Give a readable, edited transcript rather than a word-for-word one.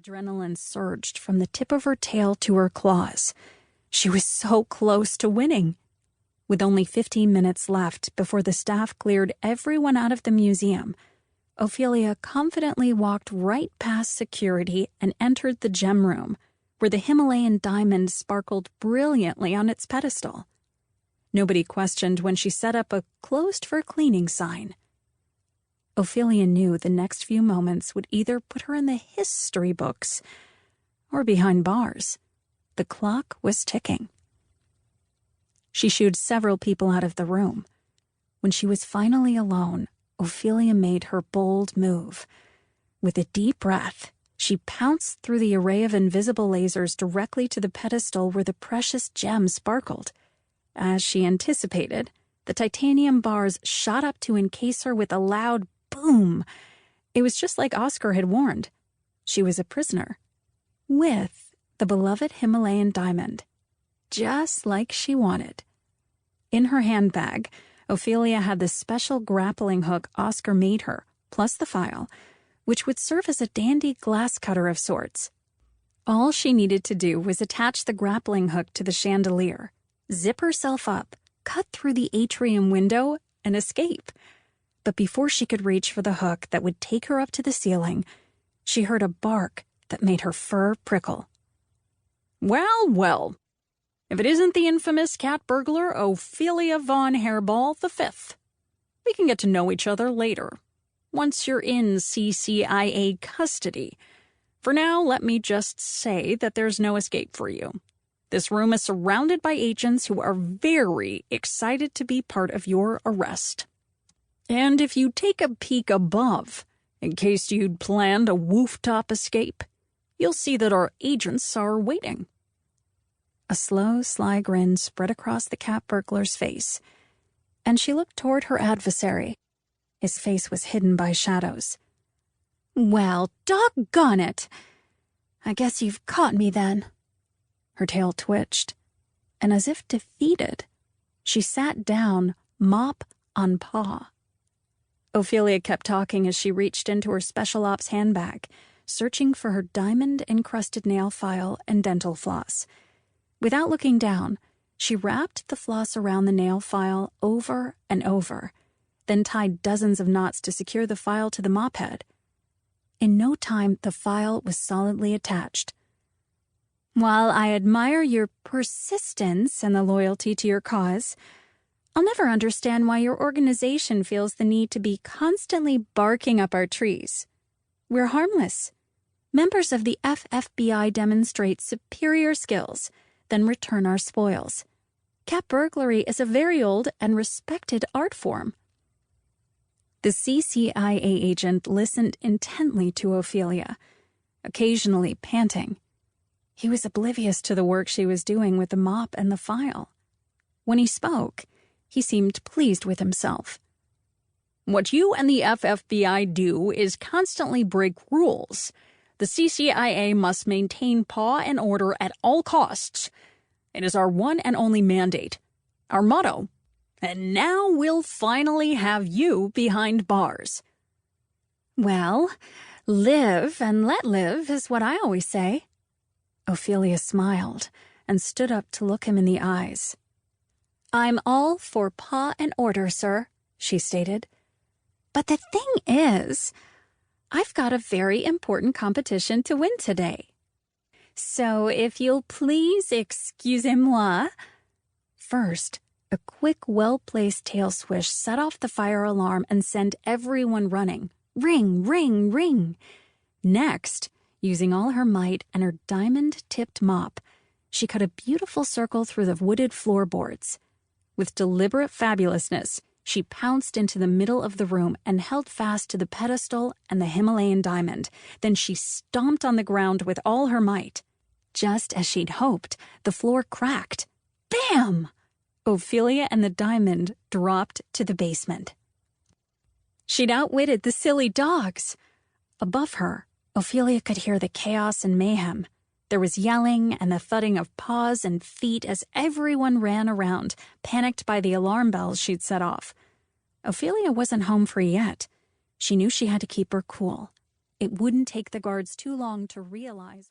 Adrenaline surged from the tip of her tail to her claws. She was so close to winning. With only 15 minutes left before the staff cleared everyone out of the museum, Ophelia confidently walked right past security and entered the gem room, where the Himalayan diamond sparkled brilliantly on its pedestal. Nobody questioned when she set up a "closed for cleaning" sign. Ophelia knew the next few moments would either put her in the history books or behind bars. The clock was ticking. She shooed several people out of the room. When she was finally alone, Ophelia made her bold move. With a deep breath, she pounced through the array of invisible lasers directly to the pedestal where the precious gem sparkled. As she anticipated, the titanium bars shot up to encase her with a loud boom. It was just like Oscar had warned. She was a prisoner, with the beloved Himalayan diamond, just like she wanted. In her handbag, Ophelia had the special grappling hook Oscar made her, plus the file, which would serve as a dandy glass cutter of sorts. All she needed to do was attach the grappling hook to the chandelier, zip herself up, cut through the atrium window, and escape. But before she could reach for the hook that would take her up to the ceiling, she heard a bark that made her fur prickle. Well, well. If it isn't the infamous cat burglar Ophelia von Hairball V. We can get to know each other later, once you're in CCIA custody. For now, let me just say that there's no escape for you. This room is surrounded by agents who are very excited to be part of your arrest. And if you take a peek above, in case you'd planned a rooftop escape, you'll see that our agents are waiting. A slow, sly grin spread across the cat burglar's face, and she looked toward her adversary. His face was hidden by shadows. Well, doggone it! I guess you've caught me then. Her tail twitched, and as if defeated, she sat down, mop on paw. Ophelia kept talking as she reached into her special ops handbag, searching for her diamond-encrusted nail file and dental floss. Without looking down, she wrapped the floss around the nail file over and over, then tied dozens of knots to secure the file to the mop head. In no time, the file was solidly attached. While I admire your persistence and the loyalty to your cause, I'll never understand why your organization feels the need to be constantly barking up our trees. We're harmless. Members of the FFBI demonstrate superior skills, then return our spoils. Cat burglary is a very old and respected art form. The CCIA agent listened intently to Ophelia, occasionally panting. He was oblivious to the work she was doing with the mop and the file. When he spoke, he seemed pleased with himself. What you and the FFBI do is constantly break rules. The CCIA must maintain law and order at all costs. It is our one and only mandate, our motto. And now we'll finally have you behind bars. Well, live and let live is what I always say. Ophelia smiled and stood up to look him in the eyes. I'm all for paw and order, sir, she stated. But the thing is, I've got a very important competition to win today. So if you'll please excusez-moi. First, a quick, well-placed tail swish set off the fire alarm and sent everyone running. Ring, ring, ring. Next, using all her might and her diamond-tipped mop, she cut a beautiful circle through the wooded floorboards. With deliberate fabulousness, she pounced into the middle of the room and held fast to the pedestal and the Himalayan diamond. Then she stomped on the ground with all her might. Just as she'd hoped, the floor cracked. Bam! Ophelia and the diamond dropped to the basement. She'd outwitted the silly dogs. Above her, Ophelia could hear the chaos and mayhem. There was yelling and the thudding of paws and feet as everyone ran around, panicked by the alarm bells she'd set off. Ophelia wasn't home free yet. She knew she had to keep her cool. It wouldn't take the guards too long to realize